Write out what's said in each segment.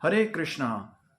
हरे कृष्णा।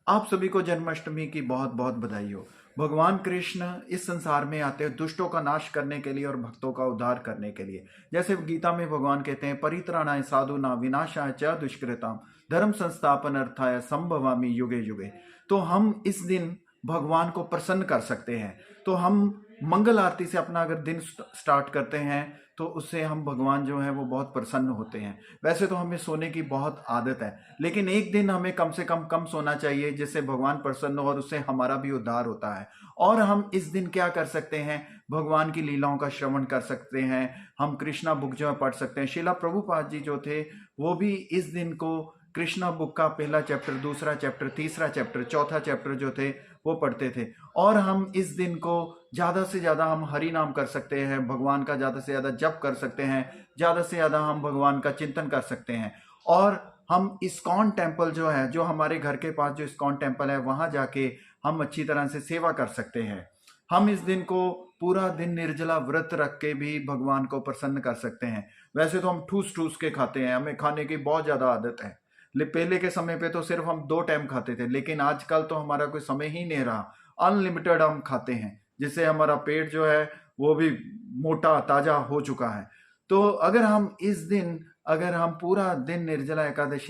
आप सभी को जन्माष्टमी की बहुत बहुत बधाई हो। भगवान कृष्ण इस संसार में आते हैं दुष्टों का नाश करने के लिए और भक्तों का उद्धार करने के लिए। जैसे गीता में भगवान कहते हैं, परित्राणाय साधूनां विनाशाय च दुष्कृतां धर्म संस्थापन अर्थाय संभवामि युगे युगे। तो हम इस दिन भगवान को प्रसन्न कर सकते हैं। तो हम मंगल आरती से अपना अगर दिन स्टार्ट करते हैं तो उससे हम भगवान जो है वो बहुत प्रसन्न होते हैं। वैसे तो हमें सोने की बहुत आदत है, लेकिन एक दिन हमें कम से कम सोना चाहिए जिससे भगवान प्रसन्न हो और उससे हमारा भी उद्धार होता है। और हम इस दिन क्या कर सकते हैं, भगवान की लीलाओं का श्रवण कर सकते हैं। हम कृष्णा बुक जो है पढ़ सकते हैं। श्रीला प्रभुपाद जी जो थे वो भी इस दिन को कृष्णा बुक का पहला चैप्टर, दूसरा चैप्टर, तीसरा चैप्टर, चौथा चैप्टर जो थे वो पढ़ते थे। और हम इस दिन को ज़्यादा से ज़्यादा हम हरि नाम कर सकते हैं, भगवान का ज़्यादा से ज़्यादा जप कर सकते हैं, ज़्यादा से ज़्यादा हम भगवान का चिंतन कर सकते हैं। और हम इस्कॉन टेम्पल जो है, जो हमारे घर के पास जो इस्कॉन टेम्पल है, वहाँ जाके हम अच्छी तरह से सेवा कर सकते हैं। हम इस दिन को पूरा दिन निर्जला व्रत रख के भी भगवान को प्रसन्न कर सकते हैं। वैसे तो हम ठूस ठूस के खाते हैं, हमें खाने की बहुत ज़्यादा आदत है। पहले के समय पे तो सिर्फ हम 2 टाइम खाते थे, लेकिन आजकल तो हमारा कोई समय ही नहीं रहा। अनलिमिटेड हम खाते हैं, जिससे हमारा पेट जो है वो भी मोटा ताजा हो चुका है। तो अगर हम इस दिन, अगर हम पूरा दिन निर्जला एकादश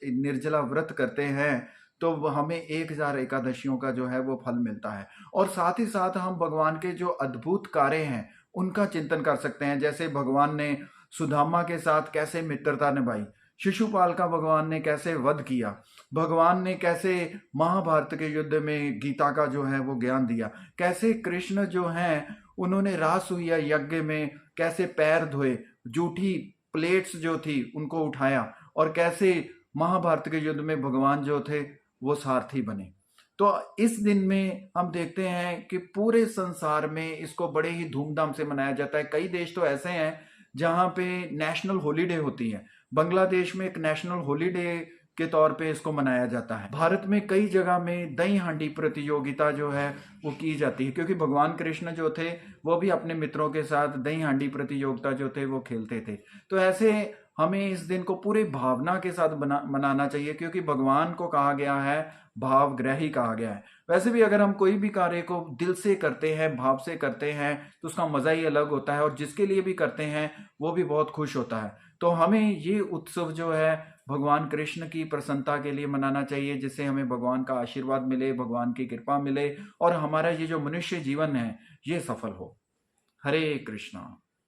निर्जला व्रत करते हैं तो हमें 1000 एकादशियों का जो है वो फल मिलता है। और साथ ही साथ हम भगवान के जो अद्भुत कार्य हैं उनका चिंतन कर सकते हैं। जैसे भगवान ने सुदामा के साथ कैसे मित्रता निभाई, शिशुपाल का भगवान ने कैसे वध किया, भगवान ने कैसे महाभारत के युद्ध में गीता का जो है वो ज्ञान दिया, कैसे कृष्ण जो हैं उन्होंने रासुया यज्ञ में कैसे पैर धोए, जूठी प्लेट्स जो थी उनको उठाया, और कैसे महाभारत के युद्ध में भगवान जो थे वो सारथी बने। तो इस दिन में हम देखते हैं कि पूरे संसार में इसको बड़े ही धूमधाम से मनाया जाता है। कई देश तो ऐसे हैं जहाँ पे नेशनल हॉलीडे होती है। बांग्लादेश में एक नेशनल हॉलीडे के तौर पे इसको मनाया जाता है। भारत में कई जगह में दही हांडी प्रतियोगिता जो है वो की जाती है, क्योंकि भगवान कृष्ण जो थे वो भी अपने मित्रों के साथ दही हांडी प्रतियोगिता जो थे वो खेलते थे। तो ऐसे हमें इस दिन को पूरे भावना के साथ मनाना चाहिए, क्योंकि भगवान को कहा गया है भावग्राही कहा गया है। वैसे भी अगर हम कोई भी कार्य को दिल से करते हैं, भाव से करते हैं, तो उसका मजा ही अलग होता है, और जिसके लिए भी करते हैं वो भी बहुत खुश होता है। तो हमें ये उत्सव जो है भगवान कृष्ण की प्रसन्नता के लिए मनाना चाहिए, जिससे हमें भगवान का आशीर्वाद मिले, भगवान की कृपा मिले, और हमारा ये जो मनुष्य जीवन है ये सफल हो। हरे कृष्णा।